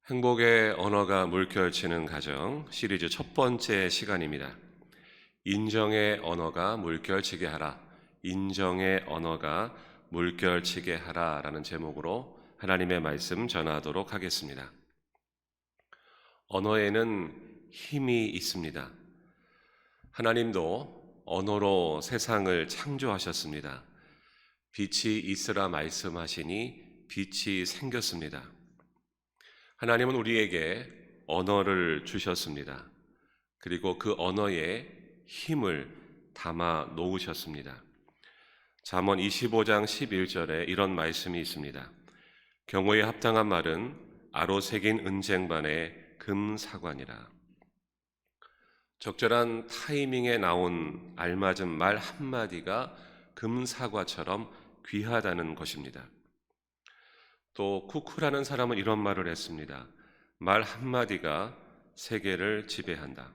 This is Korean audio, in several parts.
행복의 언어가 물결치는 가정 시리즈 첫 번째 시간입니다. 인정의 언어가 물결치게 하라. 인정의 언어가 물결치게 하라라는 제목으로 하나님의 말씀 전하도록 하겠습니다. 언어에는 힘이 있습니다. 하나님도 언어로 세상을 창조하셨습니다. 빛이 있으라 말씀하시니 빛이 생겼습니다. 하나님은 우리에게 언어를 주셨습니다. 그리고 그 언어에 힘을 담아 놓으셨습니다. 잠언 25장 11절에 이런 말씀이 있습니다. 경호에 합당한 말은 아로 새긴 은쟁반의 금사관이라. 적절한 타이밍에 나온 알맞은 말 한마디가 금사과처럼 귀하다는 것입니다. 또 쿠쿠라는 사람은 이런 말을 했습니다. 말 한마디가 세계를 지배한다.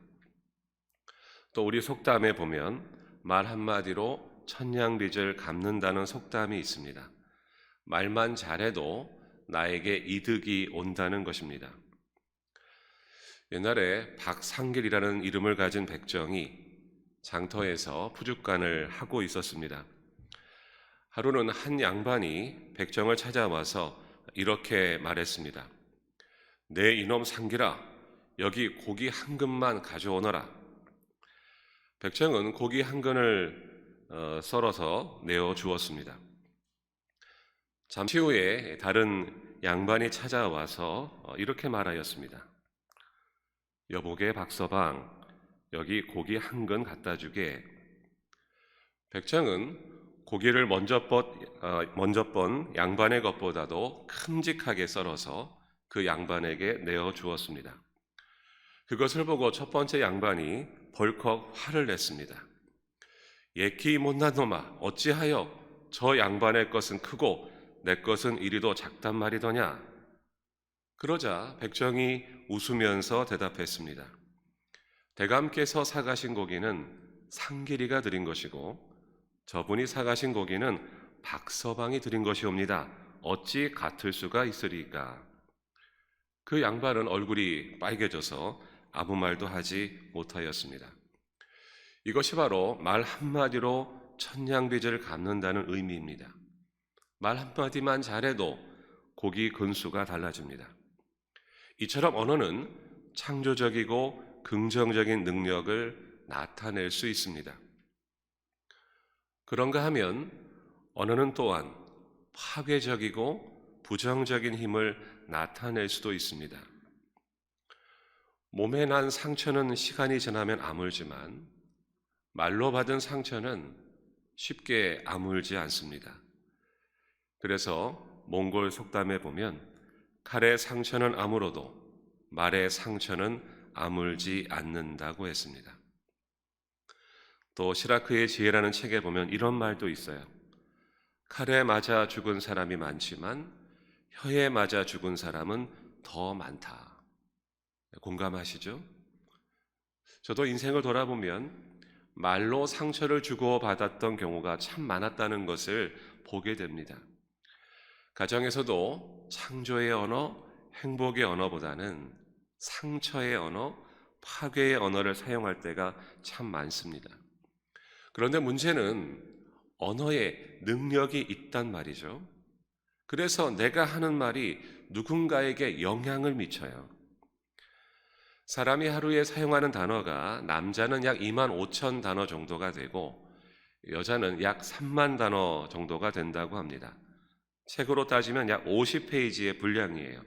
또 우리 속담에 보면 말 한마디로 천냥빚을 갚는다는 속담이 있습니다. 말만 잘해도 나에게 이득이 온다는 것입니다. 옛날에 박상길이라는 이름을 가진 백정이 장터에서 푸죽간을 하고 있었습니다. 하루는 한 양반이 백정을 찾아와서 이렇게 말했습니다. 내 이놈 상길아, 여기 고기 한 근만 가져오너라. 백정은 고기 한 근을 썰어서 내어 주었습니다. 잠시 후에 다른 양반이 찾아와서 이렇게 말하였습니다. 여보게 박서방, 여기 고기 한 근 갖다 주게. 백정은 고기를 먼저 번 양반의 것보다도 큼직하게 썰어서 그 양반에게 내어 주었습니다. 그것을 보고 첫 번째 양반이 벌컥 화를 냈습니다. 예키 못난 놈아, 어찌하여 저 양반의 것은 크고 내 것은 이리도 작단 말이더냐. 그러자 백정이 웃으면서 대답했습니다. 대감께서 사가신 고기는 상길이가 드린 것이고 저분이 사가신 고기는 박서방이 드린 것이옵니다. 어찌 같을 수가 있으리까? 그 양반은 얼굴이 빨개져서 아무 말도 하지 못하였습니다. 이것이 바로 말 한마디로 천냥빚을 갚는다는 의미입니다. 말 한마디만 잘해도 고기 근수가 달라집니다. 이처럼 언어는 창조적이고 긍정적인 능력을 나타낼 수 있습니다. 그런가 하면 언어는 또한 파괴적이고 부정적인 힘을 나타낼 수도 있습니다. 몸에 난 상처는 시간이 지나면 아물지만 말로 받은 상처는 쉽게 아물지 않습니다. 그래서 몽골 속담에 보면 칼의 상처는 아물어도 말의 상처는 아물지 않는다고 했습니다. 또 시라크의 지혜라는 책에 보면 이런 말도 있어요. 칼에 맞아 죽은 사람이 많지만 혀에 맞아 죽은 사람은 더 많다. 공감하시죠? 저도 인생을 돌아보면 말로 상처를 주고받았던 경우가 참 많았다는 것을 보게 됩니다. 가정에서도 창조의 언어, 행복의 언어보다는 상처의 언어, 파괴의 언어를 사용할 때가 참 많습니다. 그런데 문제는 언어에 능력이 있단 말이죠. 그래서 내가 하는 말이 누군가에게 영향을 미쳐요. 사람이 하루에 사용하는 단어가 남자는 약 2만 5천 단어 정도가 되고 여자는 약 3만 단어 정도가 된다고 합니다. 책으로 따지면 약 50페이지의 분량이에요.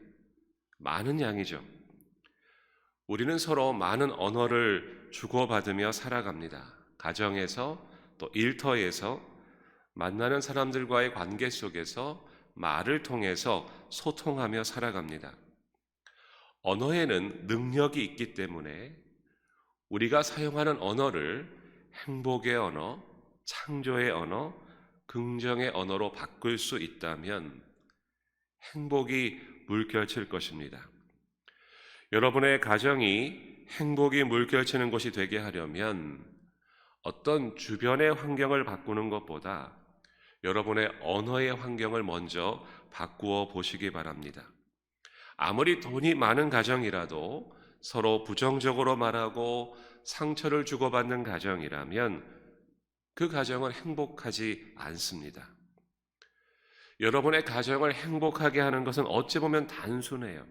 많은 양이죠. 우리는 서로 많은 언어를 주고받으며 살아갑니다. 가정에서 또 일터에서 만나는 사람들과의 관계 속에서 말을 통해서 소통하며 살아갑니다. 언어에는 능력이 있기 때문에 우리가 사용하는 언어를 행복의 언어, 창조의 언어, 긍정의 언어로 바꿀 수 있다면 행복이 물결칠 것입니다. 여러분의 가정이 행복이 물결치는 곳이 되게 하려면 어떤 주변의 환경을 바꾸는 것보다 여러분의 언어의 환경을 먼저 바꾸어 보시기 바랍니다. 아무리 돈이 많은 가정이라도 서로 부정적으로 말하고 상처를 주고받는 가정이라면 그 가정은 행복하지 않습니다. 여러분의 가정을 행복하게 하는 것은 어찌 보면 단순해요.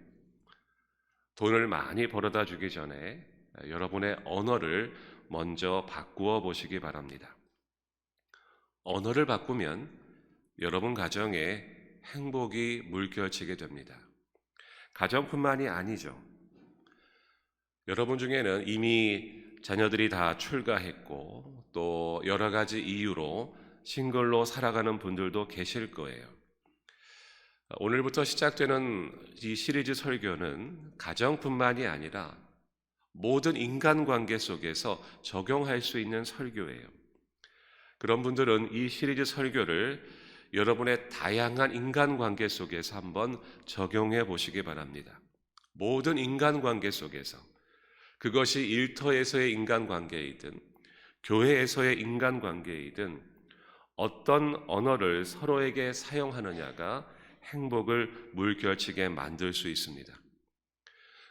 돈을 많이 벌어다 주기 전에 여러분의 언어를 먼저 바꾸어 보시기 바랍니다. 언어를 바꾸면 여러분 가정에 행복이 물결치게 됩니다. 가정뿐만이 아니죠. 여러분 중에는 이미 자녀들이 다 출가했고 또 여러 가지 이유로 싱글로 살아가는 분들도 계실 거예요. 오늘부터 시작되는 이 시리즈 설교는 가정뿐만이 아니라 모든 인간관계 속에서 적용할 수 있는 설교예요. 그런 분들은 이 시리즈 설교를 여러분의 다양한 인간관계 속에서 한번 적용해 보시기 바랍니다. 모든 인간관계 속에서, 그것이 일터에서의 인간관계이든 교회에서의 인간관계이든 어떤 언어를 서로에게 사용하느냐가 행복을 물결치게 만들 수 있습니다.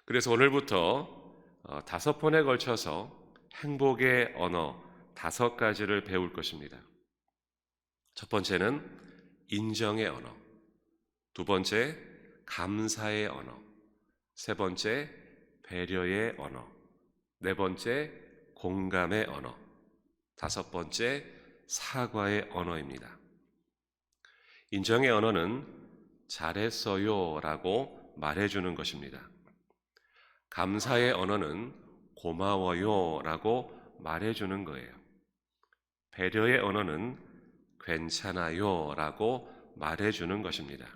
그래서 오늘부터 5번에 걸쳐서 행복의 언어 5가지를 배울 것입니다. 첫 번째는 인정의 언어, 두 번째 감사의 언어, 세 번째 배려의 언어, 네 번째 공감의 언어, 5번째 사과의 언어입니다. 인정의 언어는 잘했어요 라고 말해주는 것입니다. 감사의 언어는 고마워요 라고 말해주는 거예요. 배려의 언어는 괜찮아요 라고 말해주는 것입니다.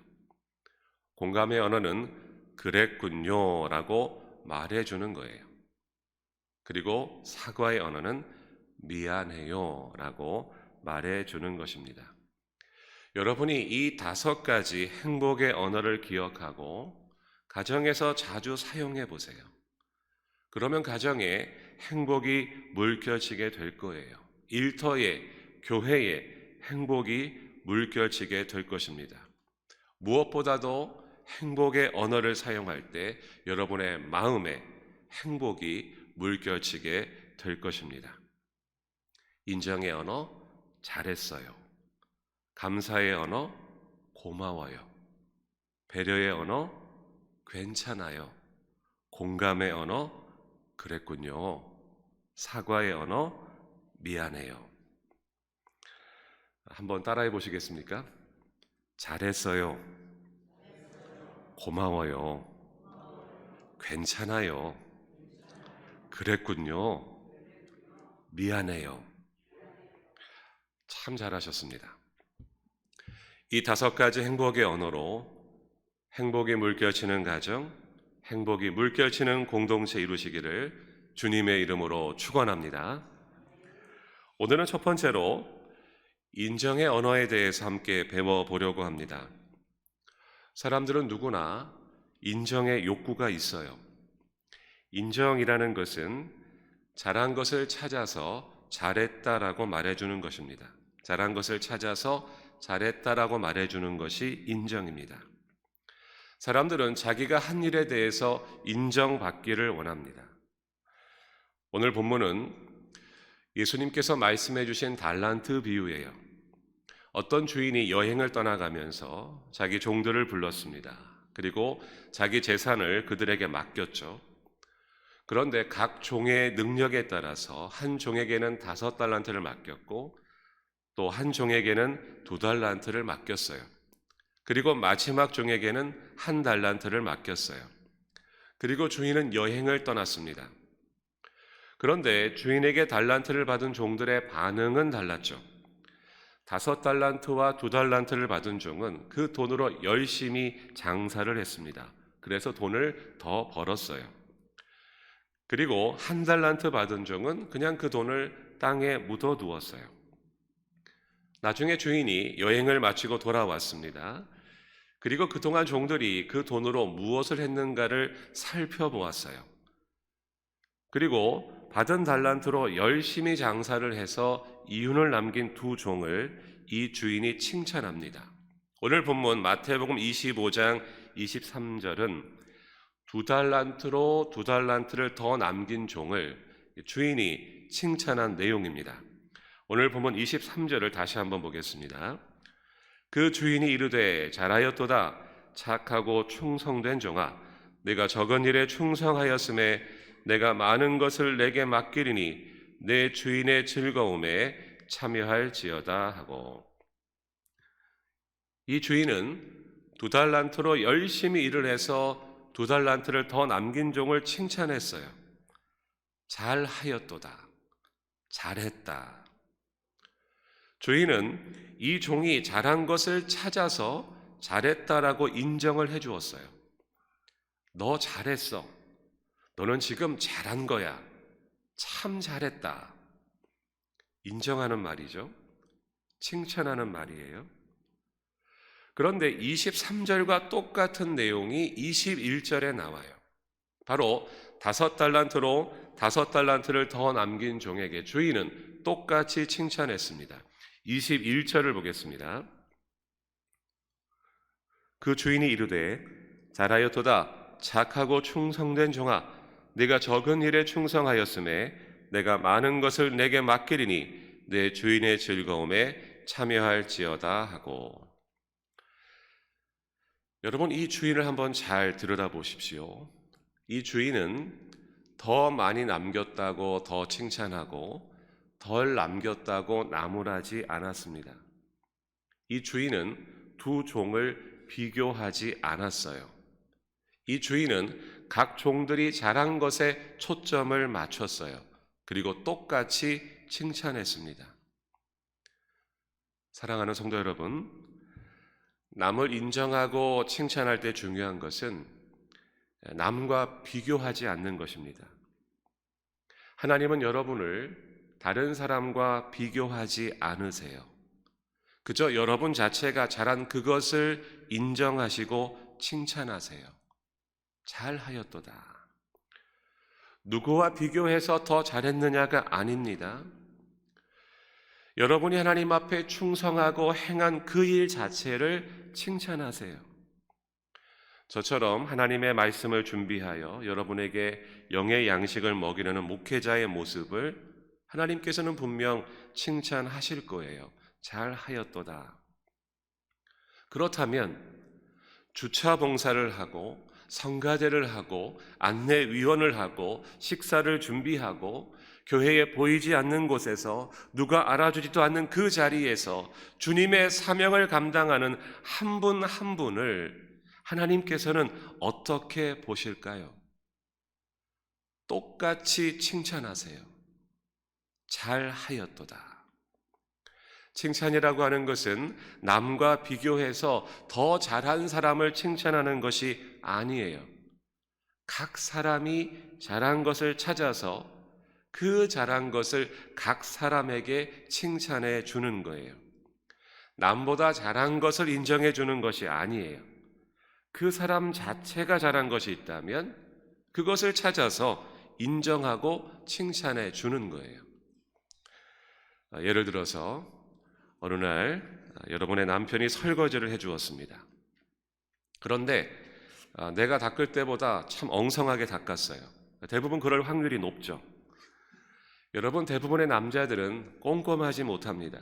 공감의 언어는 그랬군요 라고 말해주는 거예요. 그리고 사과의 언어는 미안해요 라고 말해주는 것입니다. 여러분이 이 5가지 행복의 언어를 기억하고 가정에서 자주 사용해 보세요. 그러면 가정에 행복이 물결치게 될 거예요. 일터에, 교회에 행복이 물결치게 될 것입니다. 무엇보다도 행복의 언어를 사용할 때 여러분의 마음에 행복이 물결치게 될 것입니다. 인정의 언어, 잘했어요. 감사의 언어, 고마워요. 배려의 언어, 괜찮아요. 공감의 언어, 그랬군요. 사과의 언어, 미안해요. 한번 따라해 보시겠습니까? 잘했어요. 고마워요. 괜찮아요. 그랬군요. 미안해요. 참 잘하셨습니다. 이 5가지 행복의 언어로 행복이 물결치는 가정, 행복이 물결치는 공동체 이루시기를 주님의 이름으로 축원합니다. 오늘은 첫 번째로 인정의 언어에 대해서 함께 배워보려고 합니다. 사람들은 누구나 인정의 욕구가 있어요. 인정이라는 것은 잘한 것을 찾아서 잘했다라고 말해주는 것입니다. 잘한 것을 찾아서 잘했다라고 말해주는 것이 인정입니다. 사람들은 자기가 한 일에 대해서 인정받기를 원합니다. 오늘 본문은 예수님께서 말씀해 주신 달란트 비유예요. 어떤 주인이 여행을 떠나가면서 자기 종들을 불렀습니다. 그리고 자기 재산을 그들에게 맡겼죠. 그런데 각 종의 능력에 따라서 한 종에게는 5달란트를 맡겼고 또 한 종에게는 2달란트를 맡겼어요. 그리고 마지막 종에게는 1달란트를 맡겼어요. 그리고 주인은 여행을 떠났습니다. 그런데 주인에게 달란트를 받은 종들의 반응은 달랐죠. 5달란트와 2달란트를 받은 종은 그 돈으로 열심히 장사를 했습니다. 그래서 돈을 더 벌었어요. 그리고 1달란트 받은 종은 그냥 그 돈을 땅에 묻어두었어요. 나중에 주인이 여행을 마치고 돌아왔습니다. 그리고 그동안 종들이 그 돈으로 무엇을 했는가를 살펴보았어요. 그리고 받은 달란트로 열심히 장사를 해서 이윤을 남긴 2 종을 이 주인이 칭찬합니다. 오늘 본문 마태복음 25장 23절은 2달란트로 2달란트를 더 남긴 종을 주인이 칭찬한 내용입니다. 오늘 본문 23절을 다시 한번 보겠습니다. 그 주인이 이르되 잘하였도다 착하고 충성된 종아 내가 적은 일에 충성하였음에 내가 많은 것을 내게 맡기리니 내 주인의 즐거움에 참여할지어다 하고, 이 주인은 2달란트로 열심히 일을 해서 2달란트를 더 남긴 종을 칭찬했어요. 잘하였도다, 잘했다. 주인은 이 종이 잘한 것을 찾아서 잘했다라고 인정을 해 주었어요. 너 잘했어. 너는 지금 잘한 거야. 참 잘했다. 인정하는 말이죠. 칭찬하는 말이에요. 그런데 23절과 똑같은 내용이 21절에 나와요. 바로 5달란트로 5달란트를 더 남긴 종에게 주인은 똑같이 칭찬했습니다. 21절을 보겠습니다. 그 주인이 이르되 잘하였도다 착하고 충성된 종아 네가 적은 일에 충성하였음에 내가 많은 것을 내게 맡기리니 내 주인의 즐거움에 참여할지어다 하고, 여러분 이 주인을 한번 잘 들여다보십시오. 이 주인은 더 많이 남겼다고 더 칭찬하고 덜 남겼다고 나무라지 않았습니다. 이 주인은 두 종을 비교하지 않았어요. 이 주인은 각 종들이 잘한 것에 초점을 맞췄어요. 그리고 똑같이 칭찬했습니다. 사랑하는 성도 여러분, 남을 인정하고 칭찬할 때 중요한 것은 남과 비교하지 않는 것입니다. 하나님은 여러분을 다른 사람과 비교하지 않으세요. 그저 여러분 자체가 잘한 그것을 인정하시고 칭찬하세요. 잘하였도다. 누구와 비교해서 더 잘했느냐가 아닙니다. 여러분이 하나님 앞에 충성하고 행한 그 일 자체를 칭찬하세요. 저처럼 하나님의 말씀을 준비하여 여러분에게 영의 양식을 먹이려는 목회자의 모습을 하나님께서는 분명 칭찬하실 거예요. 잘하였도다. 그렇다면 주차 봉사를 하고 성가대를 하고 안내위원을 하고 식사를 준비하고 교회에 보이지 않는 곳에서 누가 알아주지도 않는 그 자리에서 주님의 사명을 감당하는 한 분 한 분을 하나님께서는 어떻게 보실까요? 똑같이 칭찬하세요. 잘하였도다. 칭찬이라고 하는 것은 남과 비교해서 더 잘한 사람을 칭찬하는 것이 아니에요. 각 사람이 잘한 것을 찾아서 그 잘한 것을 각 사람에게 칭찬해 주는 거예요. 남보다 잘한 것을 인정해 주는 것이 아니에요. 그 사람 자체가 잘한 것이 있다면 그것을 찾아서 인정하고 칭찬해 주는 거예요. 예를 들어서 어느 날 여러분의 남편이 설거지를 해 주었습니다. 그런데 내가 닦을 때보다 참 엉성하게 닦았어요. 대부분 그럴 확률이 높죠. 여러분, 대부분의 남자들은 꼼꼼하지 못합니다.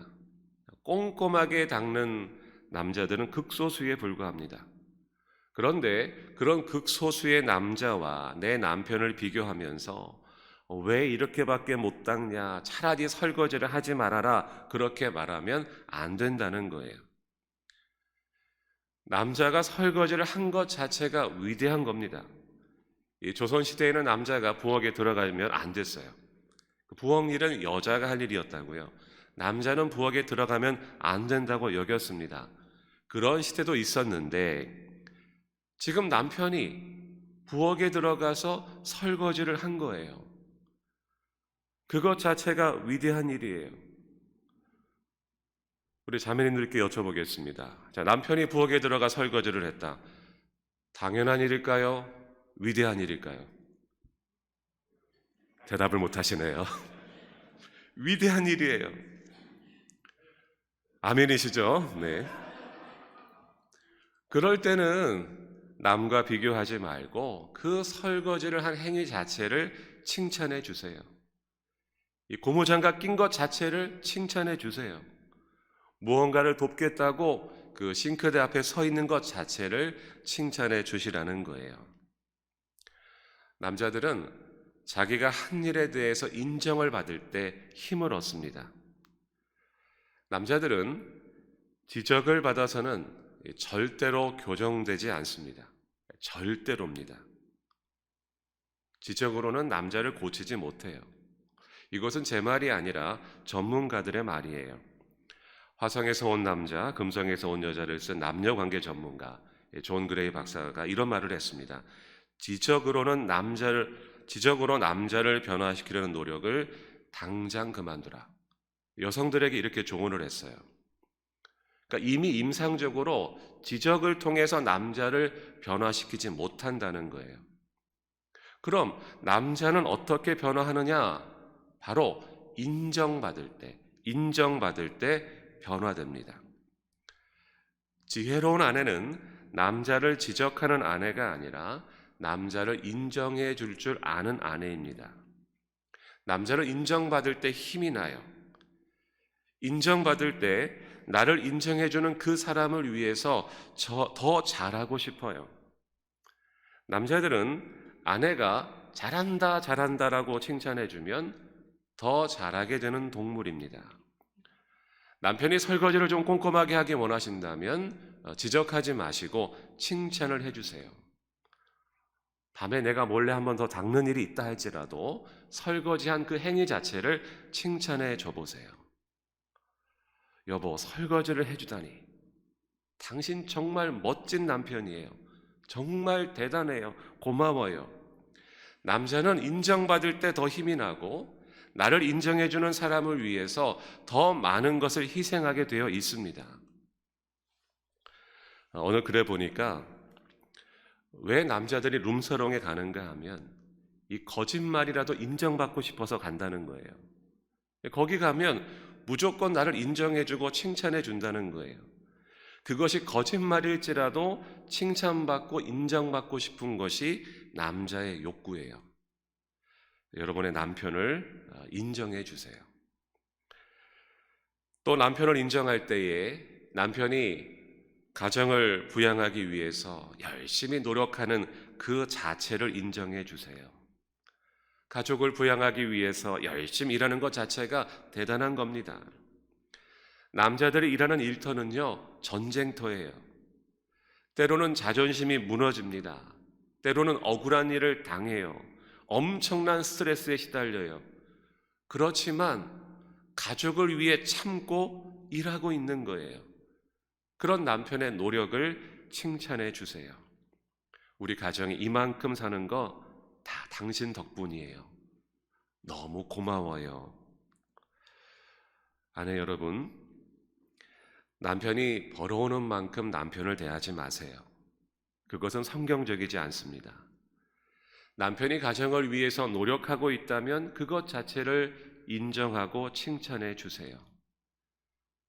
꼼꼼하게 닦는 남자들은 극소수에 불과합니다. 그런데 그런 극소수의 남자와 내 남편을 비교하면서 왜 이렇게밖에 못 닦냐, 차라리 설거지를 하지 말아라, 그렇게 말하면 안 된다는 거예요. 남자가 설거지를 한 것 자체가 위대한 겁니다. 이 조선시대에는 남자가 부엌에 들어가면 안 됐어요. 부엌 일은 여자가 할 일이었다고요. 남자는 부엌에 들어가면 안 된다고 여겼습니다. 그런 시대도 있었는데 지금 남편이 부엌에 들어가서 설거지를 한 거예요. 그것 자체가 위대한 일이에요. 우리 자매님들께 여쭤보겠습니다. 자, 남편이 부엌에 들어가 설거지를 했다. 당연한 일일까요? 위대한 일일까요? 대답을 못 하시네요. 위대한 일이에요. 아멘이시죠? 네. 그럴 때는 남과 비교하지 말고 그 설거지를 한 행위 자체를 칭찬해 주세요. 이 고무장갑 낀 것 자체를 칭찬해 주세요. 무언가를 돕겠다고 그 싱크대 앞에 서 있는 것 자체를 칭찬해 주시라는 거예요. 남자들은 자기가 한 일에 대해서 인정을 받을 때 힘을 얻습니다. 남자들은 지적을 받아서는 절대로 교정되지 않습니다. 절대로입니다. 지적으로는 남자를 고치지 못해요. 이것은 제 말이 아니라 전문가들의 말이에요. 화성에서 온 남자, 금성에서 온 여자를 쓴 남녀관계 전문가 존 그레이 박사가 이런 말을 했습니다. 지적으로 남자를 변화시키려는 노력을 당장 그만두라. 여성들에게 이렇게 조언을 했어요. 그러니까 이미 임상적으로 지적을 통해서 남자를 변화시키지 못한다는 거예요. 그럼 남자는 어떻게 변화하느냐? 바로 인정받을 때 변화됩니다. 지혜로운 아내는 남자를 지적하는 아내가 아니라 남자를 인정해 줄 아는 아내입니다. 남자를 인정받을 때 힘이 나요. 인정받을 때 나를 인정해주는 그 사람을 위해서 더 잘하고 싶어요. 남자들은 아내가 잘한다라고 칭찬해주면 더 잘하게 되는 동물입니다. 남편이 설거지를 좀 꼼꼼하게 하기 원하신다면 지적하지 마시고 칭찬을 해주세요. 밤에 내가 몰래 한 번 더 닦는 일이 있다 할지라도 설거지한 그 행위 자체를 칭찬해 줘보세요. 여보, 설거지를 해주다니. 당신 정말 멋진 남편이에요. 정말 대단해요. 고마워요. 남자는 인정받을 때 더 힘이 나고 나를 인정해주는 사람을 위해서 더 많은 것을 희생하게 되어 있습니다. 오늘 글에 보니까 왜 남자들이 룸사롱에 가는가 하면 이 거짓말이라도 인정받고 싶어서 간다는 거예요. 거기 가면 무조건 나를 인정해주고 칭찬해준다는 거예요. 그것이 거짓말일지라도 칭찬받고 인정받고 싶은 것이 남자의 욕구예요. 여러분의 남편을 인정해 주세요. 또 남편을 인정할 때에 남편이 가정을 부양하기 위해서 열심히 노력하는 그 자체를 인정해 주세요. 가족을 부양하기 위해서 열심히 일하는 것 자체가 대단한 겁니다. 남자들이 일하는 일터는요, 전쟁터예요. 때로는 자존심이 무너집니다. 때로는 억울한 일을 당해요. 엄청난 스트레스에 시달려요. 그렇지만 가족을 위해 참고 일하고 있는 거예요. 그런 남편의 노력을 칭찬해 주세요. 우리 가정이 이만큼 사는 거 다 당신 덕분이에요. 너무 고마워요. 아내 여러분, 남편이 벌어오는 만큼 남편을 대하지 마세요. 그것은 성경적이지 않습니다. 남편이 가정을 위해서 노력하고 있다면 그것 자체를 인정하고 칭찬해 주세요.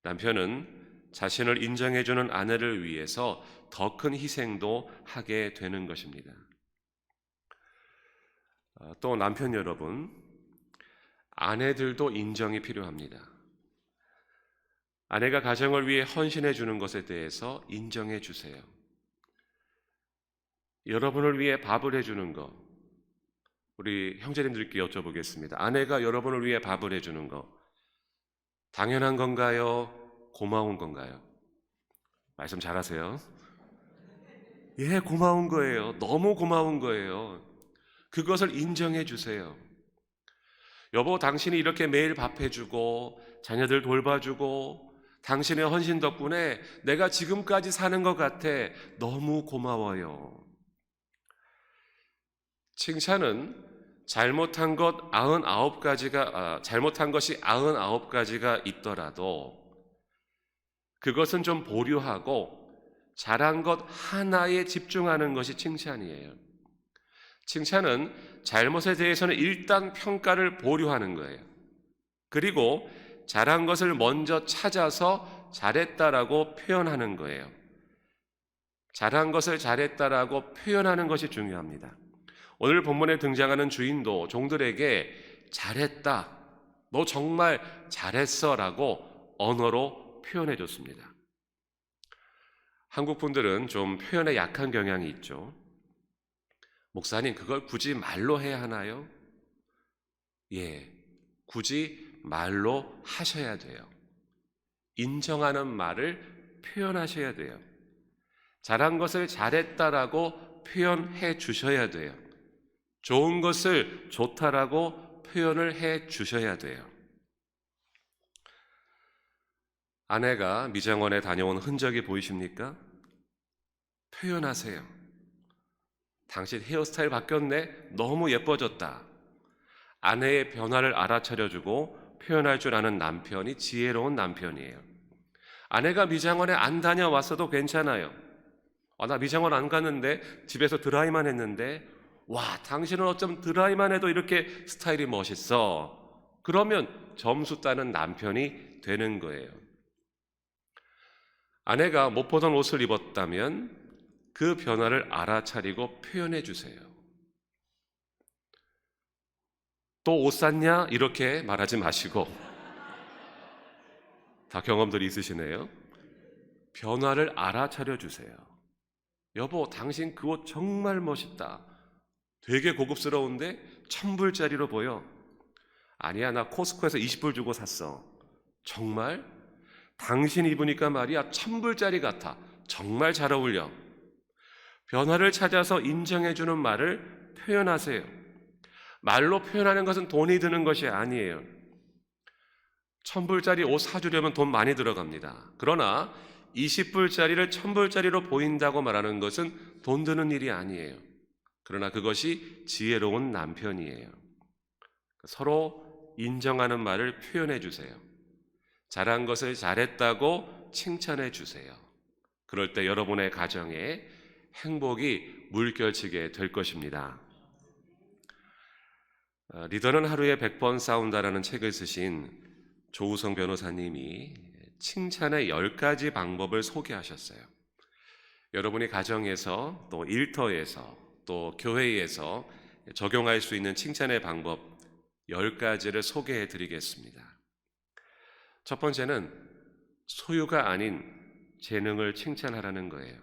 남편은 자신을 인정해주는 아내를 위해서 더 큰 희생도 하게 되는 것입니다. 또 남편 여러분, 아내들도 인정이 필요합니다. 아내가 가정을 위해 헌신해 주는 것에 대해서 인정해 주세요. 여러분을 위해 밥을 해주는 것, 우리 형제님들께 여쭤보겠습니다. 아내가 여러분을 위해 밥을 해주는 것, 당연한 건가요? 고마운 건가요? 말씀 잘하세요. 예, 고마운 거예요. 너무 고마운 거예요. 그것을 인정해 주세요. 여보, 당신이 이렇게 매일 밥 해주고 자녀들 돌봐주고 당신의 헌신 덕분에 내가 지금까지 사는 것 같아. 너무 고마워요. 칭찬은 잘못한 것이 99가지가 있더라도 그것은 좀 보류하고 잘한 것 하나에 집중하는 것이 칭찬이에요. 칭찬은 잘못에 대해서는 일단 평가를 보류하는 거예요. 그리고 잘한 것을 먼저 찾아서 잘했다라고 표현하는 거예요. 잘한 것을 잘했다라고 표현하는 것이 중요합니다. 오늘 본문에 등장하는 주인도 종들에게 잘했다, 너 정말 잘했어 라고 언어로 표현해 줬습니다. 한국 분들은 좀 표현에 약한 경향이 있죠. 목사님, 그걸 굳이 말로 해야 하나요? 예, 굳이 말로 하셔야 돼요. 인정하는 말을 표현하셔야 돼요. 잘한 것을 잘했다라고 표현해 주셔야 돼요. 좋은 것을 좋다라고 표현을 해 주셔야 돼요. 아내가 미장원에 다녀온 흔적이 보이십니까? 표현하세요. 당신 헤어스타일 바뀌었네? 너무 예뻐졌다. 아내의 변화를 알아차려주고 표현할 줄 아는 남편이 지혜로운 남편이에요. 아내가 미장원에 안 다녀왔어도 괜찮아요. 나 미장원 안 갔는데 집에서 드라이만 했는데 와, 당신은 어쩜 드라이만 해도 이렇게 스타일이 멋있어. 그러면 점수 따는 남편이 되는 거예요. 아내가 못 보던 옷을 입었다면 그 변화를 알아차리고 표현해 주세요. 또 옷 샀냐? 이렇게 말하지 마시고 다 경험들이 있으시네요. 변화를 알아차려 주세요. 여보, 당신 그 옷 정말 멋있다. 되게 고급스러운데 1,000불짜리로 보여. 아니야, 나 코스코에서 20불 주고 샀어. 정말? 당신 입으니까 말이야 1,000불짜리 같아. 정말 잘 어울려. 변화를 찾아서 인정해주는 말을 표현하세요. 말로 표현하는 것은 돈이 드는 것이 아니에요. 1,000불짜리 옷 사주려면 돈 많이 들어갑니다. 그러나 20불짜리를 1,000불짜리로 보인다고 말하는 것은 돈 드는 일이 아니에요. 그러나 그것이 지혜로운 남편이에요. 서로 인정하는 말을 표현해 주세요. 잘한 것을 잘했다고 칭찬해 주세요. 그럴 때 여러분의 가정에 행복이 물결치게 될 것입니다. 리더는 하루에 100번 싸운다라는 책을 쓰신 조우성 변호사님이 칭찬의 10가지 방법을 소개하셨어요. 여러분이 가정에서 또 일터에서 또 교회에서 적용할 수 있는 칭찬의 방법 10가지를 소개해 드리겠습니다. 첫 번째는 소유가 아닌 재능을 칭찬하라는 거예요.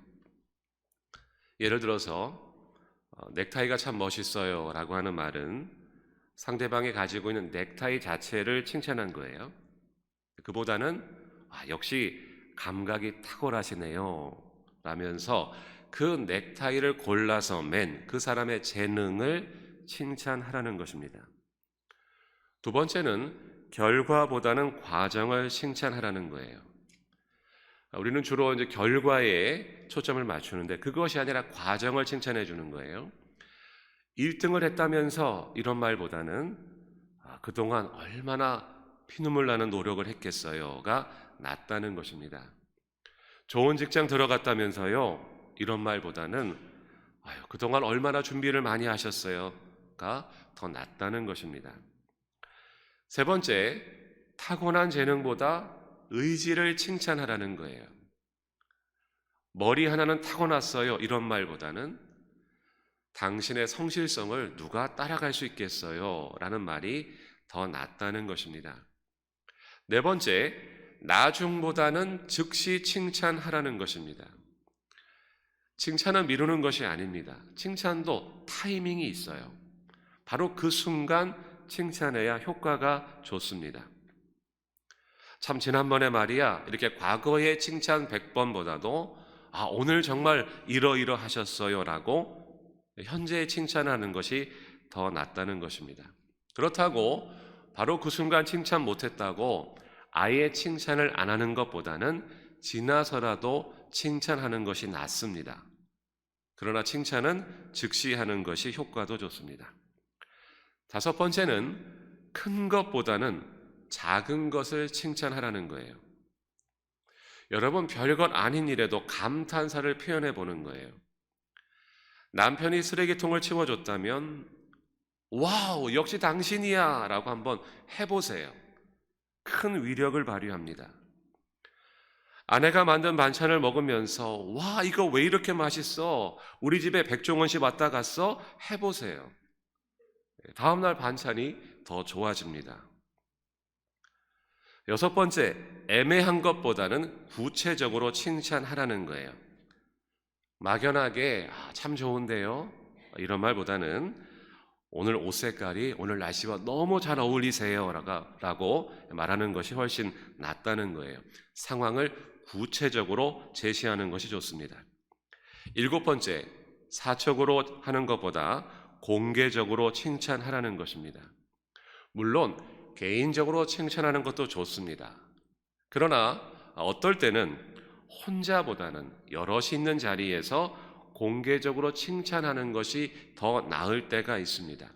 예를 들어서 넥타이가 참 멋있어요 라고 하는 말은 상대방이 가지고 있는 넥타이 자체를 칭찬한 거예요. 그보다는 역시 감각이 탁월하시네요 라면서 그 넥타이를 골라서 맨 그 사람의 재능을 칭찬하라는 것입니다. 두 번째는 결과보다는 과정을 칭찬하라는 거예요. 우리는 주로 이제 결과에 초점을 맞추는데 그것이 아니라 과정을 칭찬해 주는 거예요. 1등을 했다면서 이런 말보다는 그동안 얼마나 피눈물 나는 노력을 했겠어요가 낫다는 것입니다. 좋은 직장 들어갔다면서요 이런 말보다는 그동안 얼마나 준비를 많이 하셨어요가 더 낫다는 것입니다. 세 번째, 타고난 재능보다 의지를 칭찬하라는 거예요. 머리 하나는 타고났어요 이런 말보다는 당신의 성실성을 누가 따라갈 수 있겠어요 라는 말이 더 낫다는 것입니다. 네 번째, 나중보다는 즉시 칭찬하라는 것입니다. 칭찬은 미루는 것이 아닙니다. 칭찬도 타이밍이 있어요. 바로 그 순간 칭찬해야 효과가 좋습니다. 참 지난번에 말이야 이렇게 과거의 칭찬 100번보다도 오늘 정말 이러이러하셨어요 라고 현재의 칭찬하는 것이 더 낫다는 것입니다. 그렇다고 바로 그 순간 칭찬 못했다고 아예 칭찬을 안 하는 것보다는 지나서라도 칭찬하는 것이 낫습니다. 그러나 칭찬은 즉시 하는 것이 효과도 좋습니다. 다섯 번째는 큰 것보다는 작은 것을 칭찬하라는 거예요. 여러분, 별것 아닌 일에도 감탄사를 표현해 보는 거예요. 남편이 쓰레기통을 치워줬다면 와우, 역시 당신이야 라고 한번 해보세요. 큰 위력을 발휘합니다. 아내가 만든 반찬을 먹으면서 와, 이거 왜 이렇게 맛있어? 우리 집에 백종원 씨 왔다 갔어? 해보세요. 다음날 반찬이 더 좋아집니다. 여섯 번째, 애매한 것보다는 구체적으로 칭찬하라는 거예요. 막연하게 참 좋은데요? 이런 말보다는 오늘 옷 색깔이 오늘 날씨와 너무 잘 어울리세요 라고 말하는 것이 훨씬 낫다는 거예요. 상황을 구체적으로 제시하는 것이 좋습니다. 일곱 번째, 사적으로 하는 것보다 공개적으로 칭찬하라는 것입니다. 물론 개인적으로 칭찬하는 것도 좋습니다. 그러나 어떨 때는 혼자보다는 여럿이 있는 자리에서 공개적으로 칭찬하는 것이 더 나을 때가 있습니다.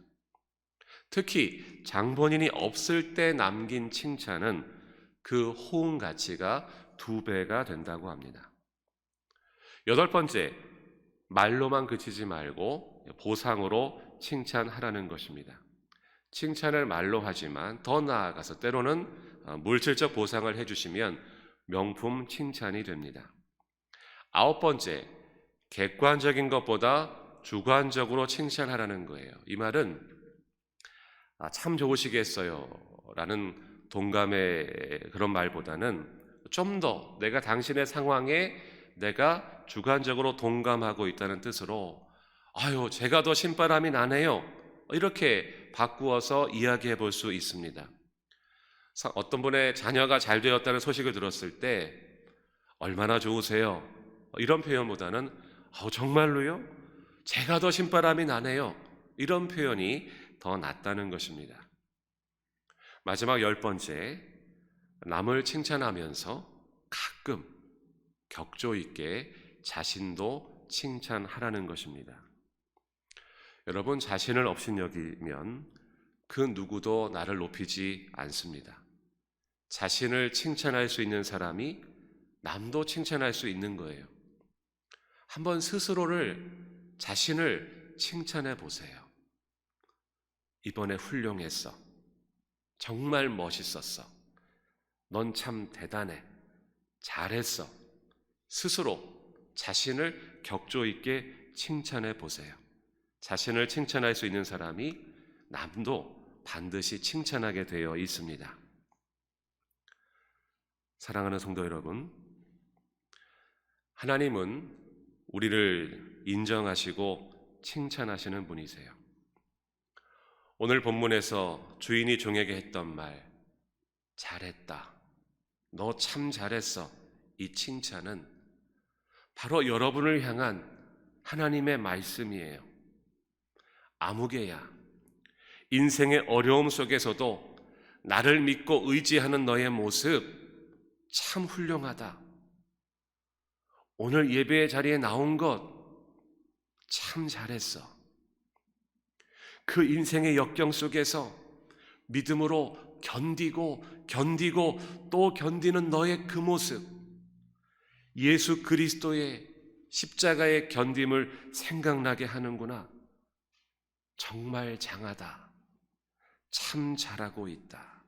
특히 장본인이 없을 때 남긴 칭찬은 그 호응 가치가 2배가 된다고 합니다. 여덟 번째, 말로만 그치지 말고 보상으로 칭찬하라는 것입니다. 칭찬을 말로 하지만 더 나아가서 때로는 물질적 보상을 해주시면 명품 칭찬이 됩니다. 아홉 번째, 객관적인 것보다 주관적으로 칭찬하라는 거예요. 이 말은 참 좋으시겠어요 라는 동감의 그런 말보다는 좀 더 내가 당신의 상황에 내가 주관적으로 동감하고 있다는 뜻으로 아유, 제가 더 신바람이 나네요, 이렇게 바꾸어서 이야기해 볼 수 있습니다. 어떤 분의 자녀가 잘 되었다는 소식을 들었을 때 얼마나 좋으세요? 이런 표현보다는 정말로요? 제가 더 신바람이 나네요, 이런 표현이 더 낫다는 것입니다. 마지막 열 번째, 남을 칭찬하면서 가끔 격조 있게 자신도 칭찬하라는 것입니다. 여러분, 자신을 업신여기면 그 누구도 나를 높이지 않습니다. 자신을 칭찬할 수 있는 사람이 남도 칭찬할 수 있는 거예요. 한번 자신을 칭찬해 보세요. 이번에 훌륭했어. 정말 멋있었어. 넌 참 대단해. 잘했어. 스스로 자신을 격조 있게 칭찬해 보세요. 자신을 칭찬할 수 있는 사람이 남도 반드시 칭찬하게 되어 있습니다. 사랑하는 성도 여러분, 하나님은 우리를 인정하시고 칭찬하시는 분이세요. 오늘 본문에서 주인이 종에게 했던 말, 잘했다, 너 참 잘했어, 이 칭찬은 바로 여러분을 향한 하나님의 말씀이에요. 아무개야, 인생의 어려움 속에서도 나를 믿고 의지하는 너의 모습 참 훌륭하다. 오늘 예배의 자리에 나온 것 참 잘했어. 그 인생의 역경 속에서 믿음으로 견디고 또 견디는 너의 그 모습, 예수 그리스도의 십자가의 견딤을 생각나게 하는구나. 정말 장하다. 참 잘하고 있다.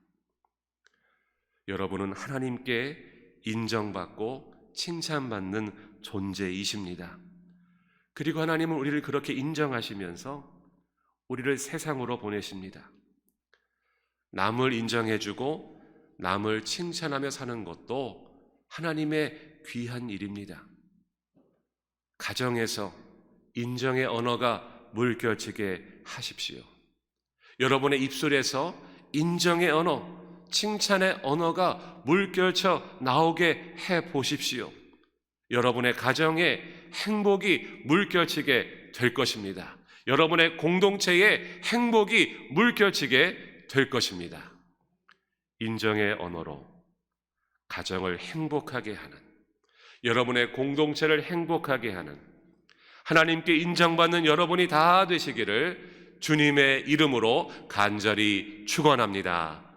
여러분은 하나님께 인정받고 칭찬받는 존재이십니다. 그리고 하나님은 우리를 그렇게 인정하시면서 우리를 세상으로 보내십니다. 남을 인정해주고 남을 칭찬하며 사는 것도 하나님의 귀한 일입니다. 가정에서 인정의 언어가 물결치게 하십시오. 여러분의 입술에서 인정의 언어, 칭찬의 언어가 물결쳐 나오게 해보십시오. 여러분의 가정에 행복이 물결치게 될 것입니다. 여러분의 공동체에 행복이 물결치게 될 것입니다. 인정의 언어로 가정을 행복하게 하는, 여러분의 공동체를 행복하게 하는, 하나님께 인정받는 여러분이 다 되시기를 주님의 이름으로 간절히 축원합니다.